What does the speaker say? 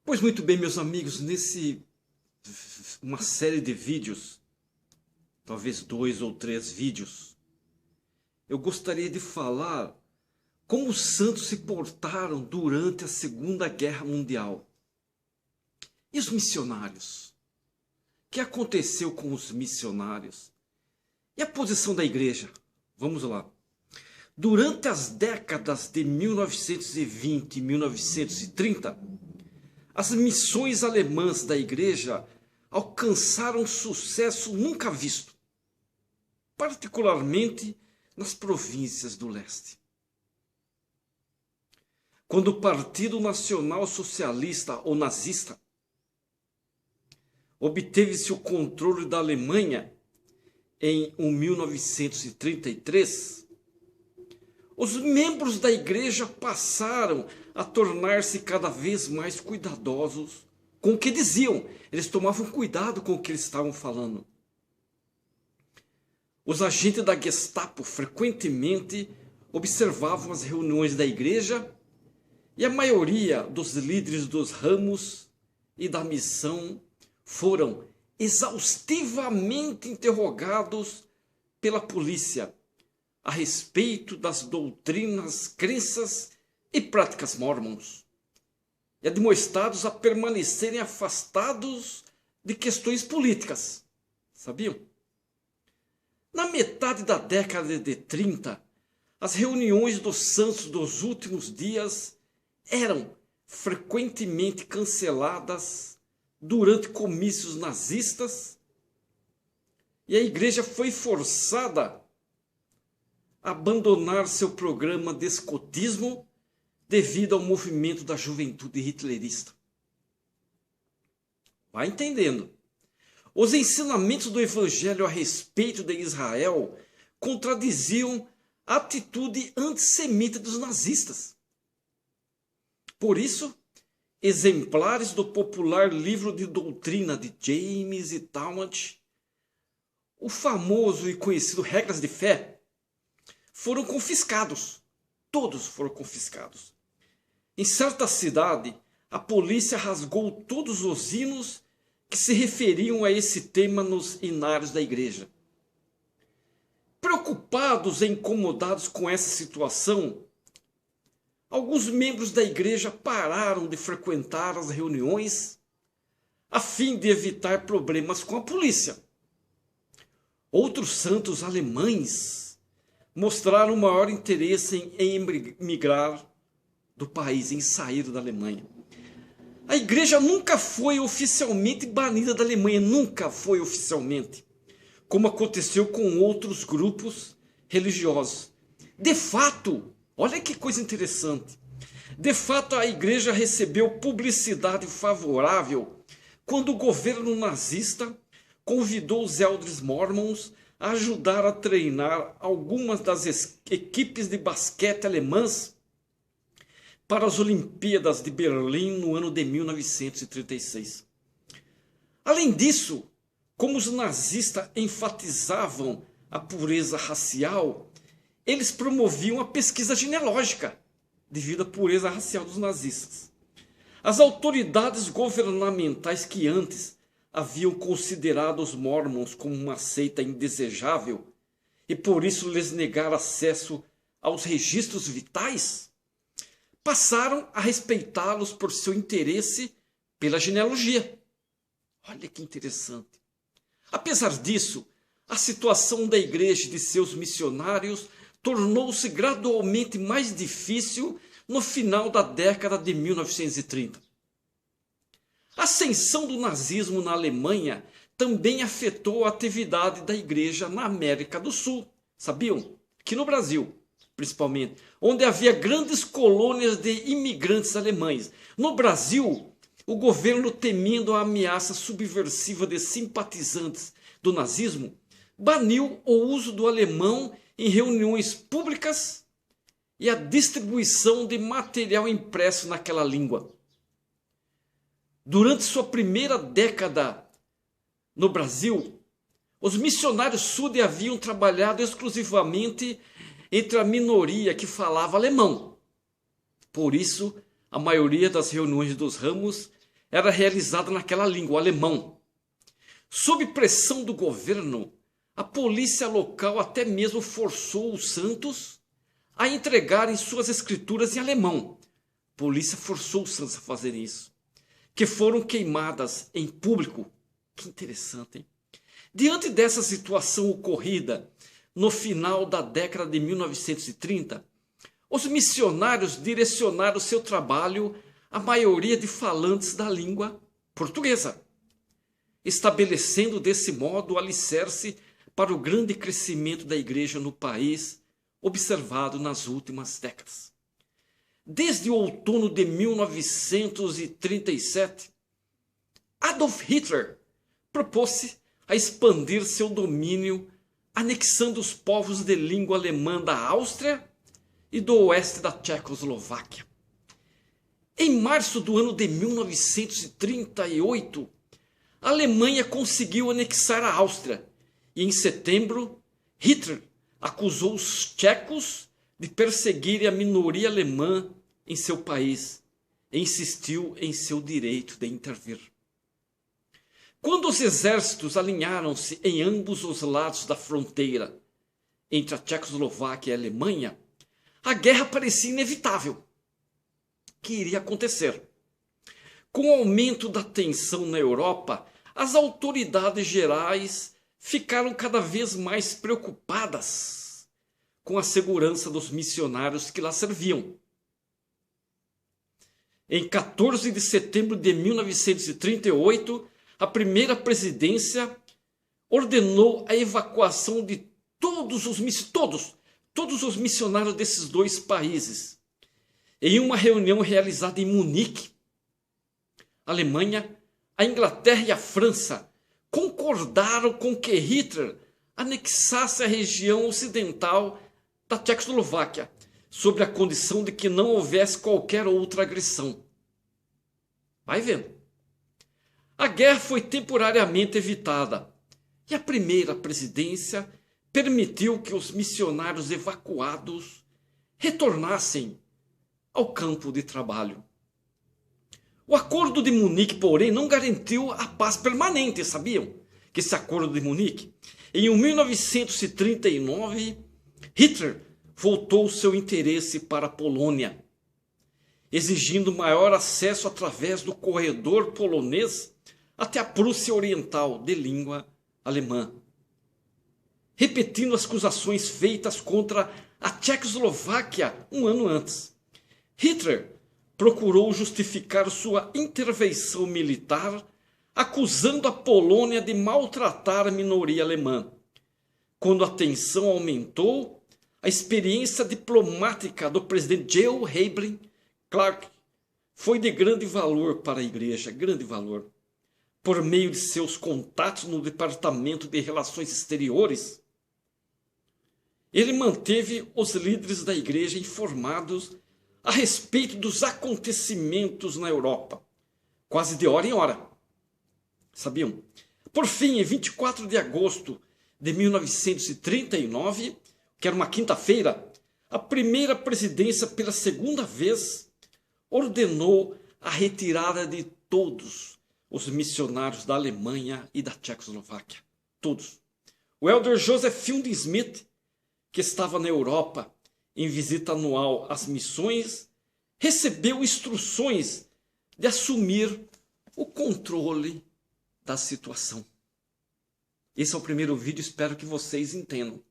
Pois muito bem, meus amigos, uma série de vídeos, talvez 2 ou 3 vídeos, eu gostaria de falar como os santos se portaram durante a Segunda Guerra Mundial. E os missionários? O que aconteceu com os missionários? E a posição da igreja? Vamos lá. Durante as décadas de 1920 e 1930, as missões alemãs da igreja alcançaram sucesso nunca visto, particularmente nas províncias do leste. Quando o Partido Nacional Socialista ou nazista obteve-se o controle da Alemanha em 1933, os membros da igreja passaram a tornar-se cada vez mais cuidadosos com o que diziam. Eles tomavam cuidado com o que eles estavam falando. Os agentes da Gestapo frequentemente observavam as reuniões da igreja e a maioria dos líderes dos ramos e da missão foram exaustivamente interrogados pela polícia a respeito das doutrinas, crenças e práticas mormons, e admoestados a permanecerem afastados de questões políticas. Sabiam? Na metade da década de 30, as reuniões dos santos dos últimos dias eram frequentemente canceladas durante comícios nazistas, e a igreja foi forçada a abandonar seu programa de escotismo devido ao movimento da juventude hitlerista. Vai entendendo. Os ensinamentos do evangelho a respeito de Israel contradiziam a atitude antissemita dos nazistas. Por isso, exemplares do popular livro de doutrina de James e Talmage, o famoso e conhecido Regras de Fé, foram confiscados. Todos foram confiscados. Em certa cidade, a polícia rasgou todos os hinos que se referiam a esse tema nos inários da igreja. Preocupados e incomodados com essa situação, alguns membros da igreja pararam de frequentar as reuniões a fim de evitar problemas com a polícia. Outros santos alemães mostraram maior interesse em emigrar do país, em sair da Alemanha. A igreja nunca foi oficialmente banida da Alemanha, nunca foi oficialmente, como aconteceu com outros grupos religiosos. De fato, olha que coisa interessante, de fato a igreja recebeu publicidade favorável quando o governo nazista convidou os elders mormons a ajudar a treinar algumas das equipes de basquete alemãs para as Olimpíadas de Berlim no ano de 1936. Além disso, como os nazistas enfatizavam a pureza racial, eles promoviam a pesquisa genealógica devido à pureza racial dos nazistas. As autoridades governamentais que antes haviam considerado os mormons como uma seita indesejável e por isso lhes negaram acesso aos registros vitais, passaram a respeitá-los por seu interesse pela genealogia. Olha que interessante. Apesar disso, a situação da igreja e de seus missionários tornou-se gradualmente mais difícil no final da década de 1930. A ascensão do nazismo na Alemanha também afetou a atividade da igreja na América do Sul. Sabiam? Aqui no Brasil, principalmente, onde havia grandes colônias de imigrantes alemães. No Brasil, o governo, temendo a ameaça subversiva de simpatizantes do nazismo, baniu o uso do alemão em reuniões públicas e a distribuição de material impresso naquela língua. Durante sua primeira década no Brasil, os missionários sul haviam trabalhado exclusivamente entre a minoria que falava alemão. Por isso, a maioria das reuniões dos ramos era realizada naquela língua, o alemão. Sob pressão do governo, a polícia local até mesmo forçou os santos a entregarem suas escrituras em alemão. A polícia forçou os santos a fazerem isso, que foram queimadas em público. Que interessante, hein? Diante dessa situação ocorrida no final da década de 1930, os missionários direcionaram seu trabalho à maioria de falantes da língua portuguesa, estabelecendo desse modo o alicerce para o grande crescimento da igreja no país, observado nas últimas décadas. Desde o outono de 1937, Adolf Hitler propôs-se a expandir seu domínio, anexando os povos de língua alemã da Áustria e do oeste da Tchecoslováquia. Em março do ano de 1938, a Alemanha conseguiu anexar a Áustria e, em setembro, Hitler acusou os tchecos de perseguirem a minoria alemã em seu país e insistiu em seu direito de intervir. Quando os exércitos alinharam-se em ambos os lados da fronteira entre a Tchecoslováquia e a Alemanha, a guerra parecia inevitável. Que iria acontecer? Com o aumento da tensão na Europa, as autoridades gerais ficaram cada vez mais preocupadas com a segurança dos missionários que lá serviam. Em 14 de setembro de 1938, a primeira presidência ordenou a evacuação de todos os missionários desses dois países. Em uma reunião realizada em Munique, Alemanha, a Inglaterra e a França concordaram com que Hitler anexasse a região ocidental da Tchecoslováquia, sob a condição de que não houvesse qualquer outra agressão. Vai vendo. A guerra foi temporariamente evitada e a primeira presidência permitiu que os missionários evacuados retornassem ao campo de trabalho. O Acordo de Munique, porém, não garantiu a paz permanente, sabiam? Que esse Acordo de Munique, em 1939, Hitler voltou seu interesse para a Polônia, exigindo maior acesso através do corredor polonês até a Prússia Oriental de língua alemã, repetindo as acusações feitas contra a Tchecoslováquia um ano antes. Hitler procurou justificar sua intervenção militar, acusando a Polônia de maltratar a minoria alemã. Quando a tensão aumentou, a experiência diplomática do presidente Joe Abraham Clark foi de grande valor para a igreja, grande valor. Por meio de seus contatos no Departamento de Relações Exteriores, ele manteve os líderes da igreja informados a respeito dos acontecimentos na Europa, quase de hora em hora. Sabiam? Por fim, em 24 de agosto de 1939, que era uma quinta-feira, a primeira presidência, pela segunda vez, ordenou a retirada de todos os missionários da Alemanha e da Tchecoslováquia. Todos. O elder Joseph Fielding Smith, que estava na Europa em visita anual às missões, recebeu instruções de assumir o controle da situação. Esse é o primeiro vídeo, espero que vocês entendam.